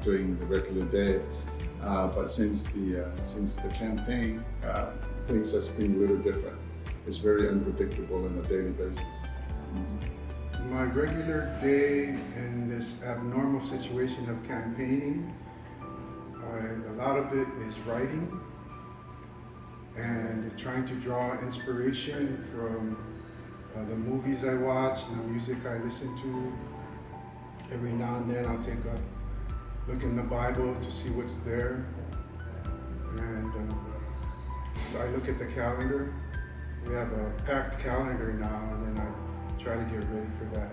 during the regular day. But since the campaign, things has been a little different. It's very unpredictable on a daily basis. My regular day in this abnormal situation of campaigning, a lot of it is writing and trying to draw inspiration from the movies I watch and the music I listen to. Every now and then I'll take a look in the Bible to see what's there. And I look at the calendar. We have a packed calendar now, and then I try to get ready for that.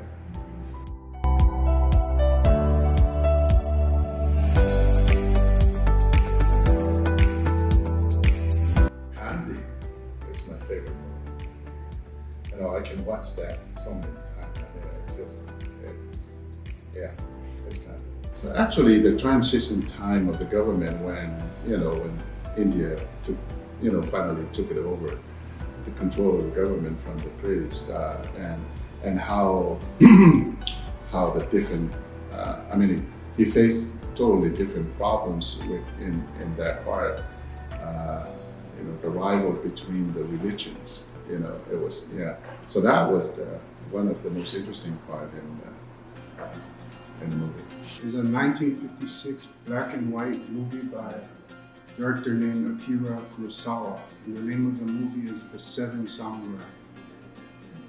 Andy is my favorite movie. You know, I can watch that so many times. I mean, it's kind of. So actually, the transition time of the government when India took, finally took it over, the control of the government from the British, and how how the different, he faced totally different problems in that part. The rival between the religions. It was So that was one of the most interesting part in the movie. It's a 1956 black and white movie by a director named Akira Kurosawa. And the name of the movie is The Seven Samurai.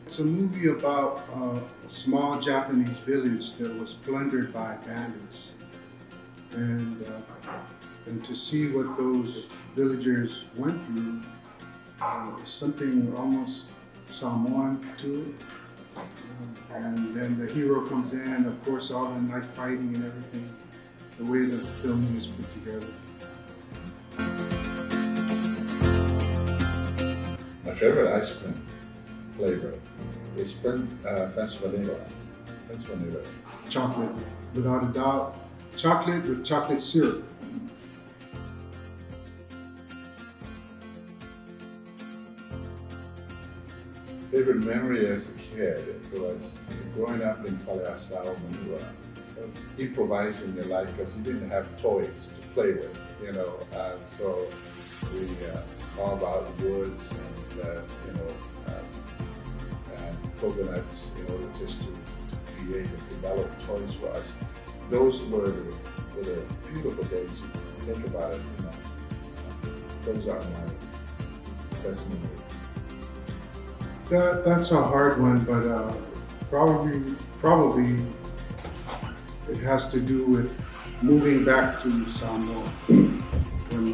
It's a movie about a small Japanese village that was plundered by bandits. And to see what those villagers went through is something almost Samoan to it. And then the hero comes in, of course, all the knife fighting and everything, the way the filming is put together. My favorite ice cream flavor is French vanilla. French vanilla. Chocolate, without a doubt. Chocolate with chocolate syrup. Favorite memory as a kid was growing up in I'aulualo, Manila, improvising a lot because you didn't have toys to play with, and so we carve out woods and coconuts in order just to create and develop toys for us. Those were the beautiful days. Think about it, those are my best memories. That's a hard one, but probably it has to do with moving back to Samoa. When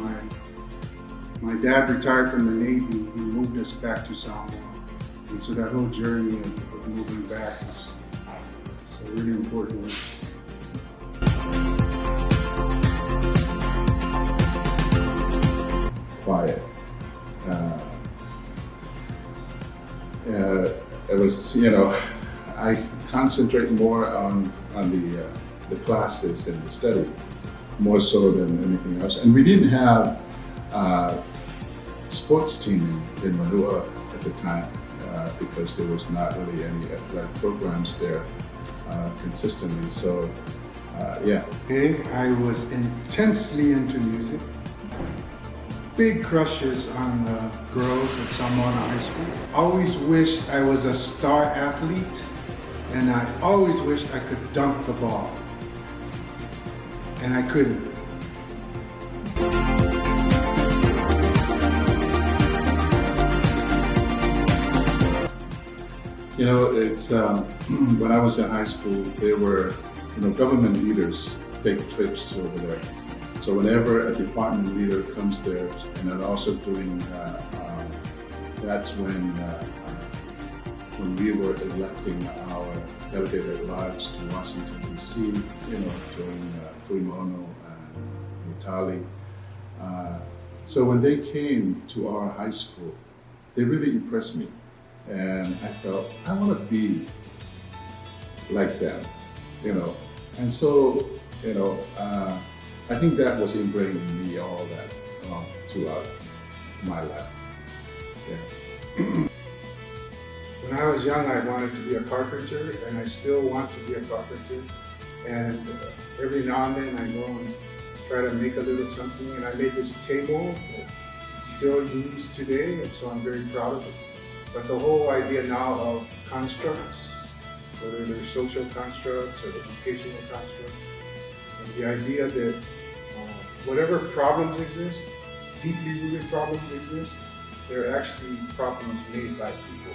my dad retired from the Navy, he moved us back to Samoa. And so that whole journey of moving back is a really important one. Quiet. It was, I concentrate more on the classes and the study, more so than anything else. And we didn't have sports team in Manila at the time because there was not really any athletic programs there consistently. So, I was intensely into music. Big crushes on the girls at Samoa High School. Always wished I was a star athlete, and I always wished I could dunk the ball. And I couldn't. It's when I was in high school, there were, government leaders take trips over there. So whenever a department leader comes there, and then also during, that's when we were electing our delegate at large to Washington D.C. During Fuimono and Mutali. So when they came to our high school, they really impressed me, and I felt I want to be like them, and so I think that was ingrained in me all that throughout my life. Yeah. When I was young, I wanted to be a carpenter, and I still want to be a carpenter. And every now and then I go and try to make a little something. And I made this table that still used today, and so I'm very proud of it. But the whole idea now of constructs, whether they're social constructs or educational constructs, and the idea that whatever problems exist, deeply rooted problems exist, they're actually problems made by people,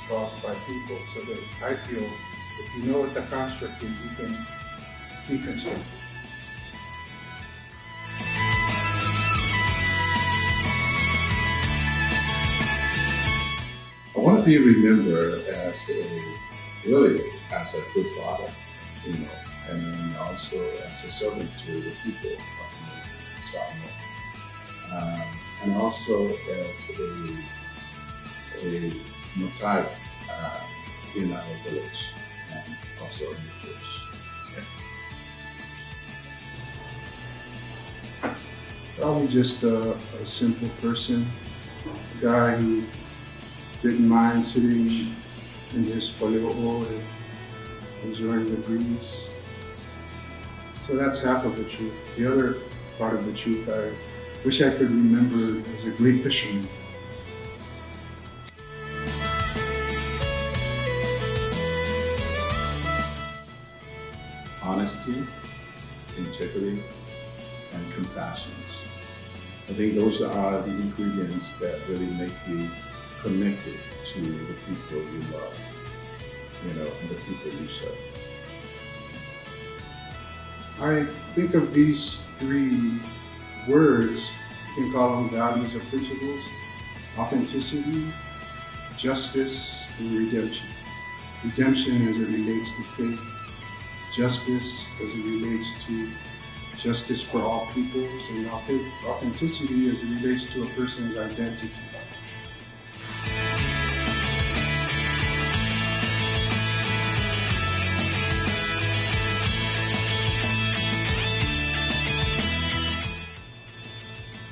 caused by people, so that I feel if you know what the construct is, you can deconstruct it. I want to be remembered as as a good father, and then also as a servant to the people of Samoa, and also as a Makai in our village, and also in the church. Yeah. Probably just a simple person, a guy who didn't mind sitting in his paleo and enjoying the breeze. So that's half of the truth. The other part of the truth, I wish I could remember as a great fisherman. Honesty, integrity, and compassion. I think those are the ingredients that really make you connected to the people you love, and the people you serve. I think of these three words, you can call them values or principles: authenticity, justice, and redemption. Redemption as it relates to faith, justice as it relates to justice for all peoples, and authenticity as it relates to a person's identity.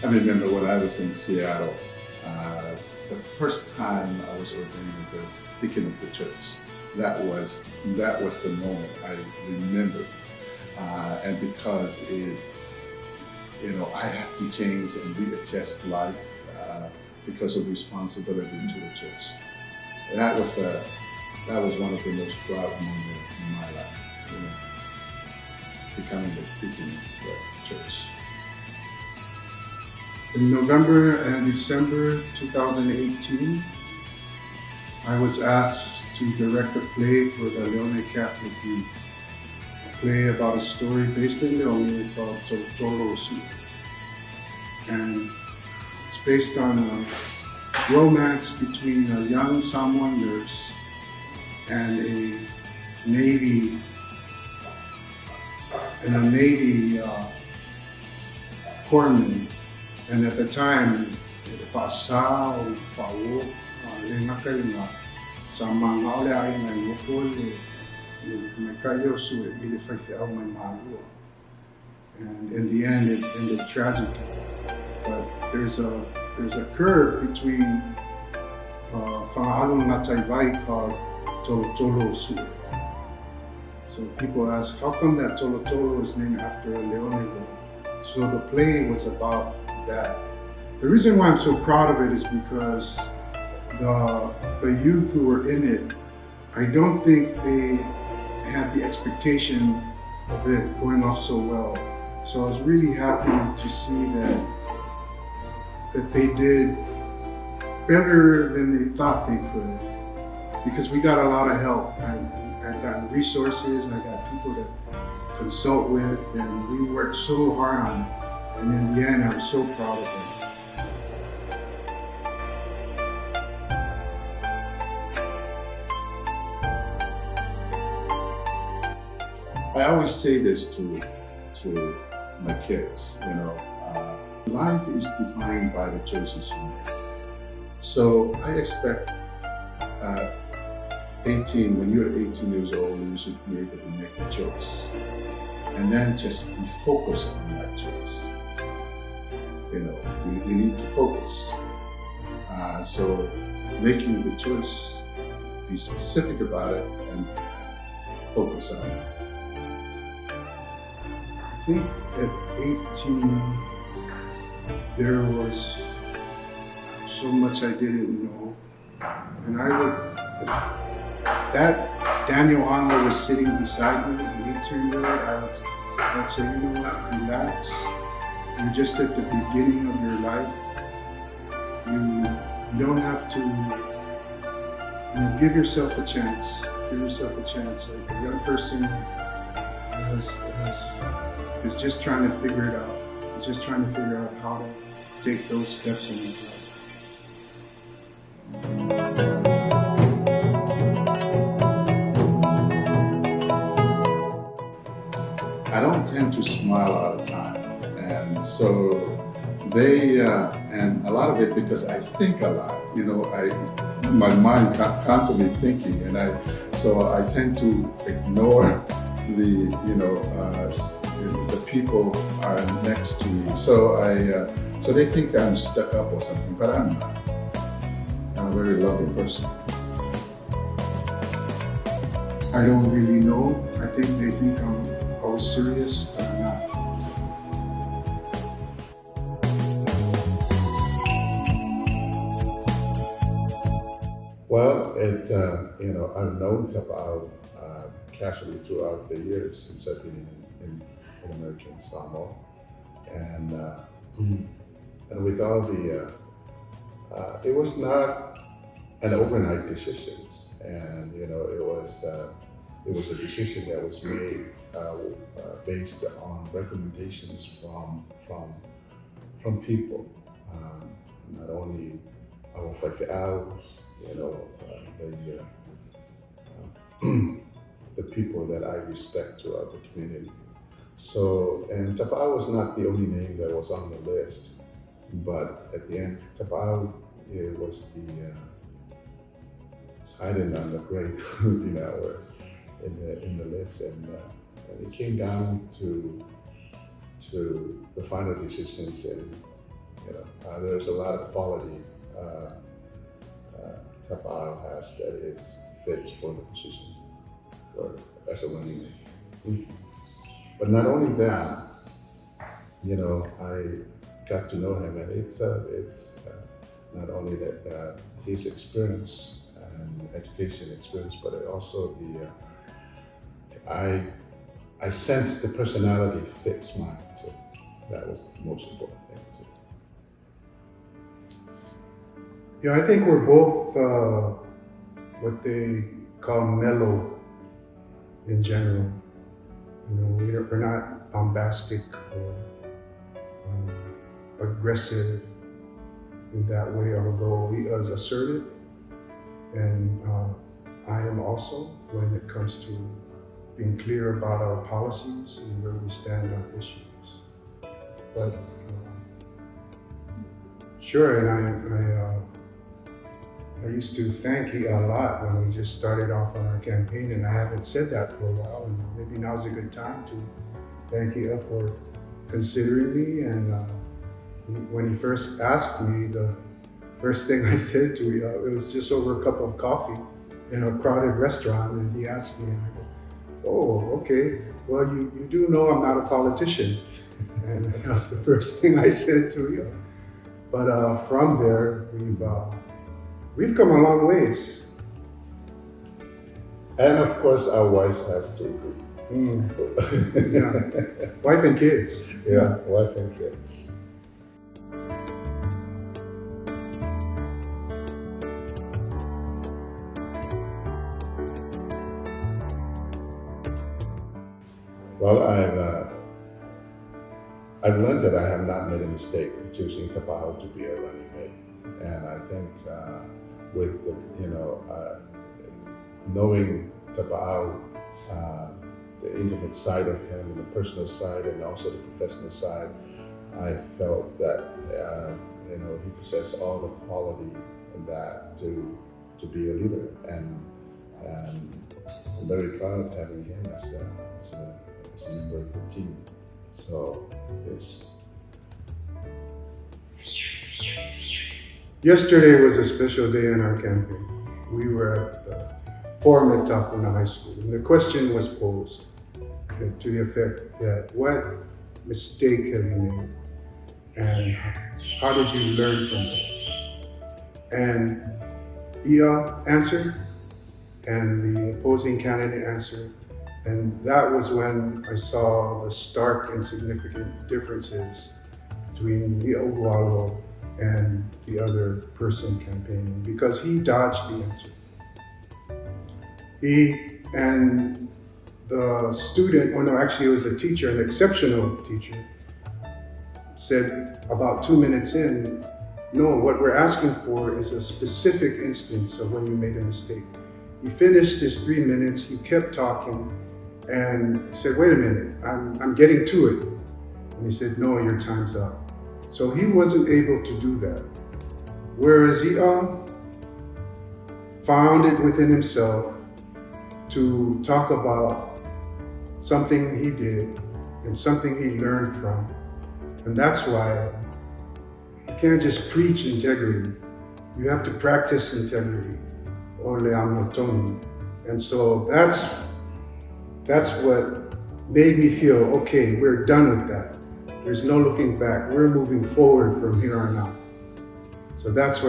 I remember when I was in Seattle, the first time I was ordained as a deacon of the church. That was the moment I remember, and because I had to change and readjust life because of responsibility to the church. That was one of the most proud moments in my life, becoming the deacon of the church. In November and December 2018, I was asked to direct a play for the Leone Catholic Youth. A play about a story based in Leone called I'aulualo. And it's based on a romance between a young Samoan nurse and a Navy corpsman. And at the time, whaasa o whaoa, ngaka nga sa mga I'aulualo ngai mofole, mai kai o sue i le whaiwhiau mai mālua. And in the end, it ended tragically. But there's a curve between whangahalo ngā taiwai called Tolo Sue. So people ask, how come that Tolo is named after a Leone? So the play was about that. The reason why I'm so proud of it is because the youth who were in it, I don't think they had the expectation of it going off so well. So I was really happy to see that they did better than they thought they could, because we got a lot of help. I got resources, I got people to consult with, and we worked so hard on it. And in the end, I'm so proud of them. I always say this to my kids, life is defined by the choices you make. So I expect when you're 18 years old, you should be able to make a choice. And then just be focused on that choice. We need to focus. So making the choice, be specific about it and focus on it. think at 18, there was so much I didn't know. And if that Daniel Arnold was sitting beside me, an 18-year-old, I would say, you know what, relax. You're just at the beginning of your life. You don't have to, give yourself a chance. Give yourself a chance. Like a young person is just trying to figure it out. He's just trying to figure out how to take those steps in his life. I don't tend to smile all the time, and so and a lot of it because I think a lot. My mind constantly thinking, and so I tend to ignore the people are next to me. So they think I'm stuck up or something, but I'm not. I'm a very loving person. I don't really know. I think they think I'm always serious, but I'm not. Well, I've known Tapa'au casually throughout the years since I've been in American Samoa, and with all the, it was not an overnight decision, and it was a decision that was made based on recommendations from people, not only our whaiwhiaus, the people that I respect throughout the community. So, and Tapa'au was not the only name that was on the list, but at the end, Tapa'au was it's hiding on the grade, in the list, and it came down to the final decisions, and there's a lot of quality Tapa'au has that fits for the position as a running mate. But not only that, I got to know him, and it's not only that his experience and education experience, but also I sensed the personality fits mine too. That was the most important thing too. Yeah, I think we're both what they call mellow in general. We're not bombastic or aggressive in that way, although he is assertive, and I am also when it comes to being clear about our policies and where we stand on issues. But sure, and I used to thank you a lot when we just started off on our campaign, and I haven't said that for a while, and maybe now's a good time to thank you for considering me. And when he first asked me, the first thing I said to you, it was just over a cup of coffee in a crowded restaurant, and he asked me, and I go, "Oh, okay, well, you do know I'm not a politician." And that's the first thing I said to you. But from there, we've come a long ways. And of course, our wife has to agree. Yeah, wife and kids. Yeah, wife and kids. Well, I've learned that I have not made a mistake in choosing Tapa'au to be a running mate, and I think with knowing Tapa'au, the intimate side of him, and the personal side, and also the professional side, I felt that he possessed all the quality in that to be a leader, and I'm very proud of having him as a member of the team. So yes. Yesterday was a special day in our campaign. We were at the forum at Tapa'au High School, and the question was posed to the effect that what mistake have you made? And how did you learn from it? And Ia answered, and the opposing candidate answered. And that was when I saw the stark and significant differences between the I'aulualo and the other person campaigning, because he dodged the answer. He and the student, oh no, actually it was a teacher, an exceptional teacher, said about 2 minutes in, no, what we're asking for is a specific instance of when you made a mistake. He finished his 3 minutes, he kept talking, and he said, wait a minute, I'm getting to it. And he said, no, your time's up. So he wasn't able to do that. Whereas Ia found it within himself to talk about something he did and something he learned from. And that's why you can't just preach integrity. You have to practice integrity. I'aulualo. And so that's what made me feel, okay, we're done with that. There's no looking back. We're moving forward from here on out. So that's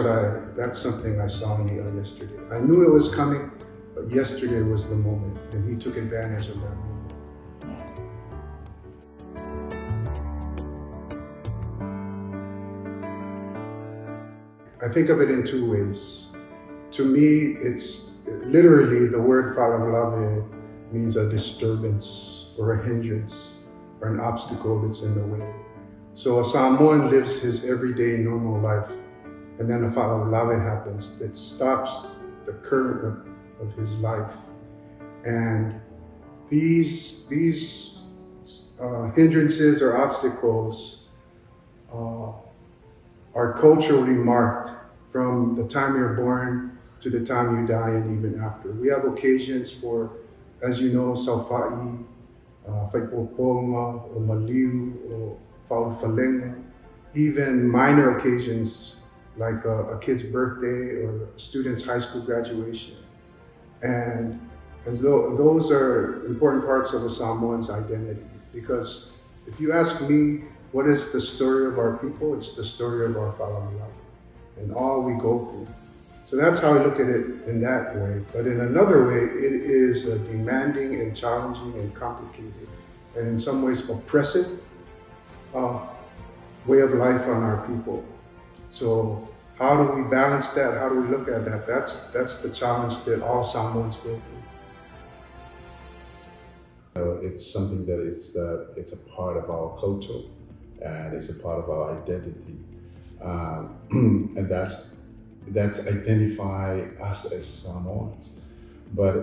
something I saw in Ia yesterday. I knew it was coming, but yesterday was the moment, and he took advantage of that moment. I think of it in two ways. To me, it's literally the word "I'aulualo" means a disturbance or a hindrance or an obstacle that's in the way. So a Samoan lives his everyday normal life, and then a "I'aulualo" happens that stops the current of his life. And these hindrances or obstacles are culturally marked from the time you're born to the time you die and even after. We have occasions for, as you know, Saufa'i, Whaipoponga, or Maliu, or Fa'afalenga, even minor occasions like a kid's birthday or a student's high school graduation. And as though those are important parts of a Samoan's identity, because if you ask me, what is the story of our people? It's the story of our I'aulualo and all we go through. So that's how I look at it in that way. But in another way, it is a demanding and challenging and complicated and in some ways oppressive way of life on our people. So how do we balance that? How do we look at that? That's the challenge that all Samoans go through. It's something that it's a part of our culture and it's a part of our identity. And that's identify us as Samoans. But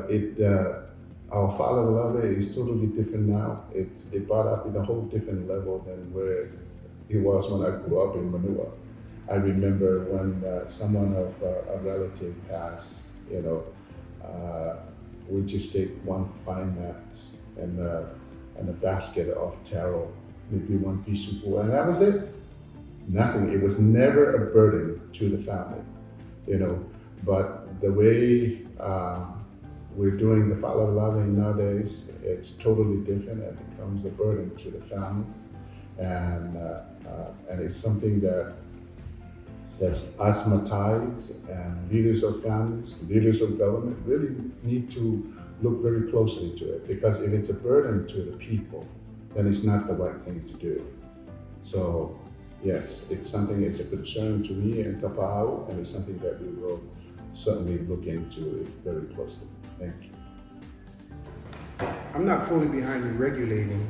our I'aulualo is totally different now. It brought up in a whole different level than where it was when I grew up in Manua. I remember when someone of a relative passed, we just take one fine mat and a basket of taro, maybe one piece of wood, and that was it. Nothing. It was never a burden to the family, But the way we're doing the I'aulualo nowadays, it's totally different. It becomes a burden to the families, and it's something that's us Matais and leaders of families, leaders of government really need to look very closely to it, because if it's a burden to the people, then it's not the right thing to do. So yes, it's a concern to me and Tapa'au, and it's something that we will certainly look into it very closely. Thank you. I'm not fully behind regulating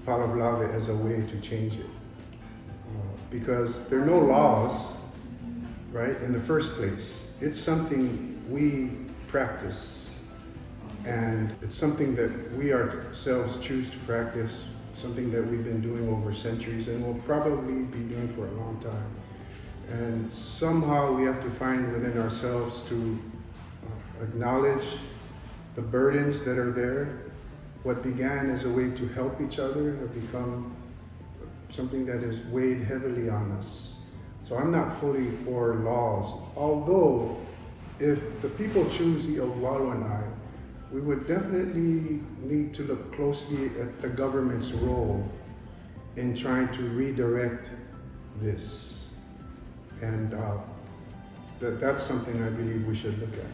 I'aulualo as a way to change it, because there are no laws, right, in the first place. It's something we practice, and it's something that we ourselves choose to practice, something that we've been doing over centuries and will probably be doing for a long time. And somehow we have to find within ourselves to acknowledge the burdens that are there. What began as a way to help each other have become something that has weighed heavily on us. So I'm not fully for laws, although if the people choose the I'aulualo and I, we would definitely need to look closely at the government's role in trying to redirect this. And that's something I believe we should look at.